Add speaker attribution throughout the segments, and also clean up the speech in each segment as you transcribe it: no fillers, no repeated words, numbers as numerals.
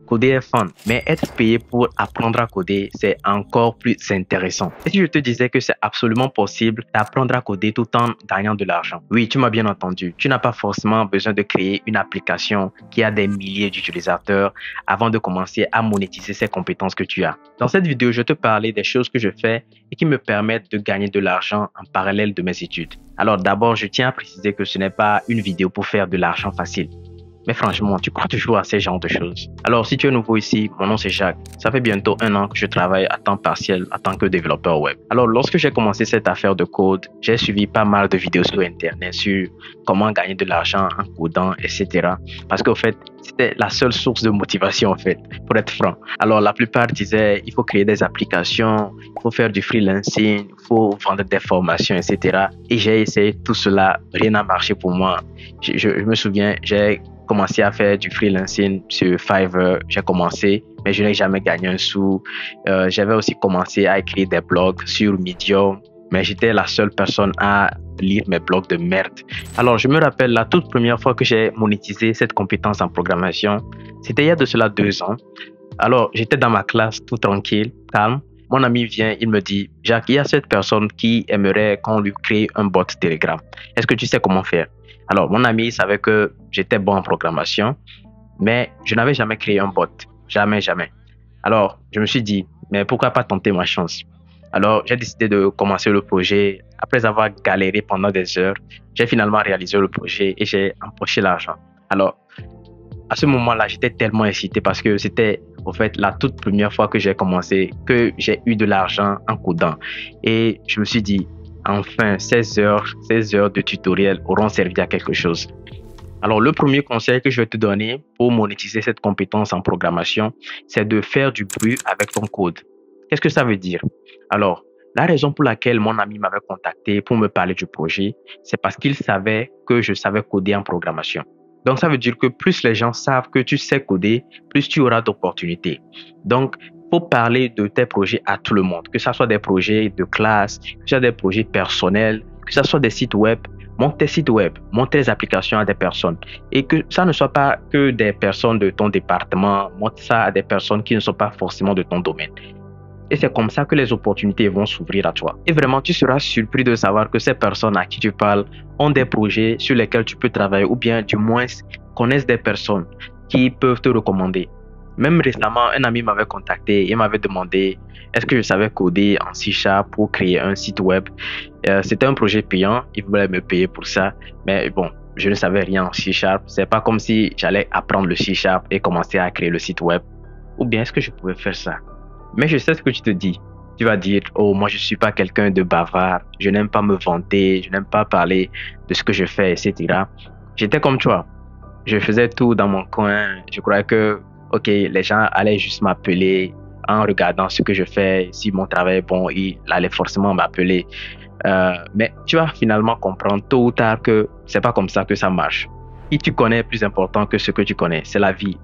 Speaker 1: Coder est fun, mais être payé pour apprendre à coder, c'est encore plus intéressant. Et si je te disais que c'est absolument possible d'apprendre à coder tout en gagnant de l'argent? Oui, tu m'as bien entendu. Tu n'as pas forcément besoin de créer une application qui a des milliers d'utilisateurs avant de commencer à monétiser ces compétences que tu as. Dans cette vidéo, je vais te parler des choses que je fais et qui me permettent de gagner de l'argent en parallèle de mes études. Alors d'abord, je tiens à préciser que ce n'est pas une vidéo pour faire de l'argent facile. Mais franchement, tu crois toujours à ces genres de choses? Alors, si tu es nouveau ici, mon nom c'est Jacques. Ça fait bientôt 1 an que je travaille à temps partiel en tant que développeur web. Alors, lorsque j'ai commencé cette affaire de code, j'ai suivi pas mal de vidéos sur Internet sur comment gagner de l'argent en codant, etc. Parce qu'au fait, c'était la seule source de motivation, en fait, pour être franc. Alors, la plupart disaient, il faut créer des applications, il faut faire du freelancing, il faut vendre des formations, etc. Et j'ai essayé tout cela, rien n'a marché pour moi. Je me souviens, j'ai commencé à faire du freelancing sur Fiverr, j'ai commencé, mais je n'ai jamais gagné un sou. J'avais aussi commencé à écrire des blogs sur Medium, mais j'étais la seule personne à lire mes blogs de merde. Alors, je me rappelle la toute première fois que j'ai monétisé cette compétence en programmation, c'était il y a de cela 2 ans. Alors, j'étais dans ma classe tout tranquille, calme. Mon ami vient, il me dit, Jacques, il y a cette personne qui aimerait qu'on lui crée un bot Telegram. Est-ce que tu sais comment faire? Alors, mon ami savait que j'étais bon en programmation, mais je n'avais jamais créé un bot. Jamais, jamais. Alors, je me suis dit, mais pourquoi pas tenter ma chance? Alors, j'ai décidé de commencer le projet. Après avoir galéré pendant des heures, j'ai finalement réalisé le projet et j'ai empoché l'argent. Alors, à ce moment-là, j'étais tellement excité parce que c'était, en fait, la toute première fois que j'ai commencé, que j'ai eu de l'argent en codant. Et je me suis dit, enfin, 16 heures de tutoriel auront servi à quelque chose. Alors, le premier conseil que je vais te donner pour monétiser cette compétence en programmation, c'est de faire du bruit avec ton code. Qu'est-ce que ça veut dire? Alors, la raison pour laquelle mon ami m'avait contacté pour me parler du projet, c'est parce qu'il savait que je savais coder en programmation. Donc, ça veut dire que plus les gens savent que tu sais coder, plus tu auras d'opportunités. Donc, faut parler de tes projets à tout le monde, que ce soit des projets de classe, que ce soit des projets personnels, que ce soit des sites web. Monte tes sites web, monte tes applications à des personnes et que ça ne soit pas que des personnes de ton département, monte ça à des personnes qui ne sont pas forcément de ton domaine. Et c'est comme ça que les opportunités vont s'ouvrir à toi. Et vraiment, tu seras surpris de savoir que ces personnes à qui tu parles ont des projets sur lesquels tu peux travailler ou bien du moins connaissent des personnes qui peuvent te recommander. Même récemment, un ami m'avait contacté et m'avait demandé est-ce que je savais coder en C# pour créer un site web. C'était un projet payant, il voulait me payer pour ça, mais bon, je ne savais rien en C#. C'est pas comme si j'allais apprendre le C# et commencer à créer le site web. Ou bien est-ce que je pouvais faire ça? Mais je sais ce que tu te dis. Tu vas dire, oh, moi je suis pas quelqu'un de bavard, je n'aime pas me vanter, je n'aime pas parler de ce que je fais, etc. J'étais comme toi. Je faisais tout dans mon coin. Je croyais que ok, les gens allaient juste m'appeler en regardant ce que je fais. Si mon travail est bon, ils allaient forcément m'appeler. Mais tu vas finalement comprendre tôt ou tard que c'est pas comme ça que ça marche. Qui tu connais est plus important que ce que tu connais. C'est la vie.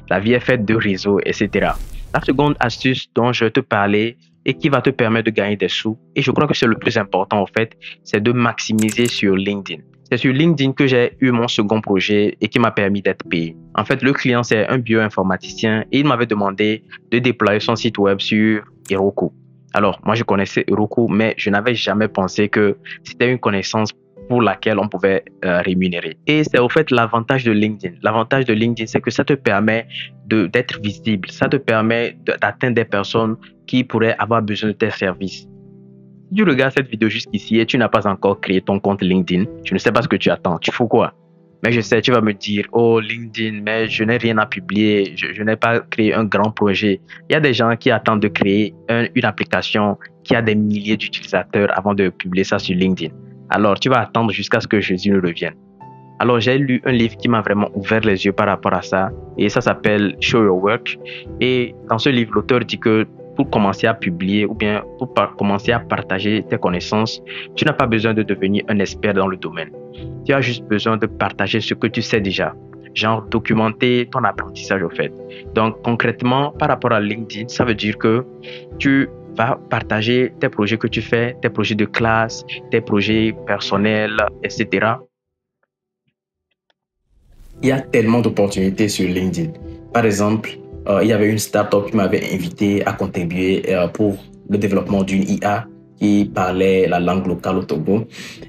Speaker 1: La vie est faite de réseaux, etc. La seconde astuce dont je vais te parler et qui va te permettre de gagner des sous, et je crois que c'est le plus important en fait, c'est de maximiser sur LinkedIn. C'est sur LinkedIn que j'ai eu mon second projet et qui m'a permis d'être payé. En fait, le client, c'est un bioinformaticien et il m'avait demandé de déployer son site web sur Heroku. Alors, moi, je connaissais Heroku, mais je n'avais jamais pensé que c'était une connaissance pour laquelle on pouvait rémunérer. Et c'est au fait l'avantage de LinkedIn. L'avantage de LinkedIn, c'est que ça te permet d'être visible. Ça te permet d'atteindre des personnes qui pourraient avoir besoin de tes services. Si tu regardes cette vidéo jusqu'ici et tu n'as pas encore créé ton compte LinkedIn, je ne sais pas ce que tu attends. Tu fais quoi? Mais je sais, tu vas me dire, oh LinkedIn, mais je n'ai rien à publier, je n'ai pas créé un grand projet. Il y a des gens qui attendent de créer une application qui a des milliers d'utilisateurs avant de publier ça sur LinkedIn. Alors, tu vas attendre jusqu'à ce que Jésus ne revienne. Alors, j'ai lu un livre qui m'a vraiment ouvert les yeux par rapport à ça et ça s'appelle Show Your Work. Et dans ce livre, l'auteur dit que pour commencer à publier ou bien pour commencer à partager tes connaissances, tu n'as pas besoin de devenir un expert dans le domaine. Tu as juste besoin de partager ce que tu sais déjà, genre documenter ton apprentissage au fait. Donc concrètement, par rapport à LinkedIn, ça veut dire que tu vas partager tes projets que tu fais, tes projets de classe, tes projets personnels, etc. Il y a tellement d'opportunités sur LinkedIn. Par exemple, il y avait une startup qui m'avait invité à contribuer pour le développement d'une IA qui parlait la langue locale au Togo.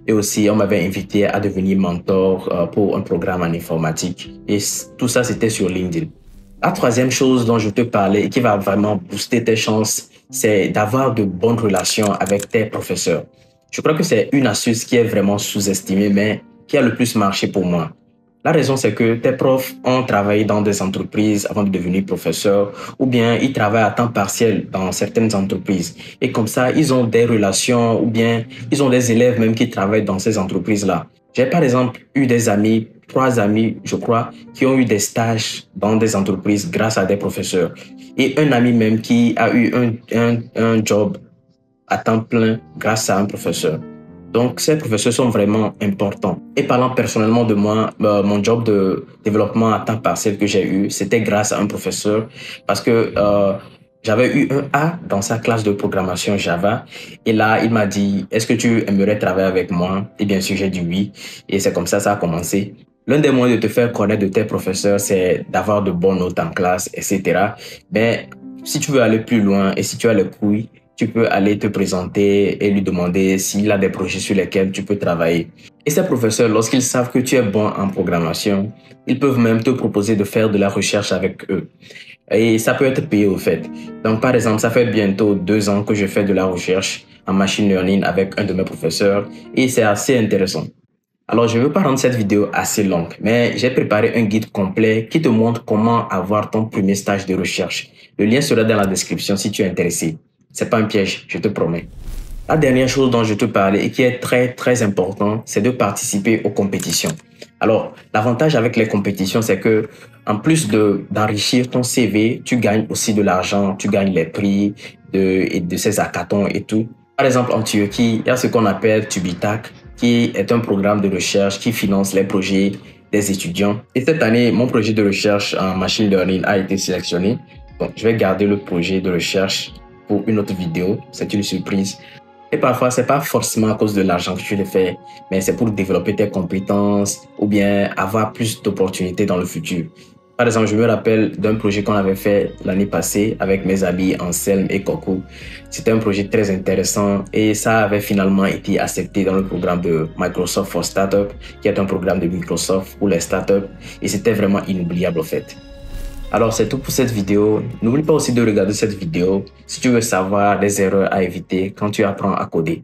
Speaker 1: Et aussi, on m'avait invité à devenir mentor pour un programme en informatique. Et tout ça, c'était sur LinkedIn. La troisième chose dont je te parlais et qui va vraiment booster tes chances, c'est d'avoir de bonnes relations avec tes professeurs. Je crois que c'est une astuce qui est vraiment sous-estimée, mais qui a le plus marché pour moi. La raison, c'est que tes profs ont travaillé dans des entreprises avant de devenir professeurs, ou bien ils travaillent à temps partiel dans certaines entreprises. Et comme ça, ils ont des relations, ou bien ils ont des élèves même qui travaillent dans ces entreprises-là. J'ai par exemple eu des amis, 3 amis, je crois, qui ont eu des stages dans des entreprises grâce à des professeurs. Et un ami même qui a eu un job à temps plein grâce à un professeur. Donc, ces professeurs sont vraiment importants. Et parlant personnellement de moi, mon job de développement à temps partiel que j'ai eu, c'était grâce à un professeur parce que j'avais eu un A dans sa classe de programmation Java. Et là, il m'a dit, est-ce que tu aimerais travailler avec moi? Et bien sûr, j'ai dit oui. Et c'est comme ça a commencé. L'un des moyens de te faire connaître de tes professeurs, c'est d'avoir de bonnes notes en classe, etc. Mais si tu veux aller plus loin et si tu as les couilles, tu peux aller te présenter et lui demander s'il a des projets sur lesquels tu peux travailler. Et ces professeurs, lorsqu'ils savent que tu es bon en programmation, ils peuvent même te proposer de faire de la recherche avec eux. Et ça peut être payé au fait. Donc, par exemple, ça fait bientôt 2 ans que je fais de la recherche en machine learning avec un de mes professeurs et c'est assez intéressant. Alors, je ne veux pas rendre cette vidéo assez longue, mais j'ai préparé un guide complet qui te montre comment avoir ton premier stage de recherche. Le lien sera dans la description si tu es intéressé. C'est pas un piège, je te promets. La dernière chose dont je te parlais et qui est très important, c'est de participer aux compétitions. Alors, l'avantage avec les compétitions, c'est que en plus d'enrichir ton CV, tu gagnes aussi de l'argent, tu gagnes les prix de ces hackathons et tout. Par exemple, en Turquie, il y a ce qu'on appelle Tubitak, qui est un programme de recherche qui finance les projets des étudiants. Et cette année, mon projet de recherche en machine learning a été sélectionné. Donc, je vais garder le projet de recherche pour une autre vidéo. C'est une surprise. Et parfois, c'est pas forcément à cause de l'argent que tu le fais, mais c'est pour développer tes compétences ou bien avoir plus d'opportunités dans le futur. Par exemple, je me rappelle d'un projet qu'on avait fait l'année passée avec mes amis Anselme et Coco. C'était un projet très intéressant et ça avait finalement été accepté dans le programme de Microsoft for Startup, qui est un programme de Microsoft pour les startups. Et c'était vraiment inoubliable en fait. Alors, c'est tout pour cette vidéo. N'oublie pas aussi de regarder cette vidéo si tu veux savoir les erreurs à éviter quand tu apprends à coder.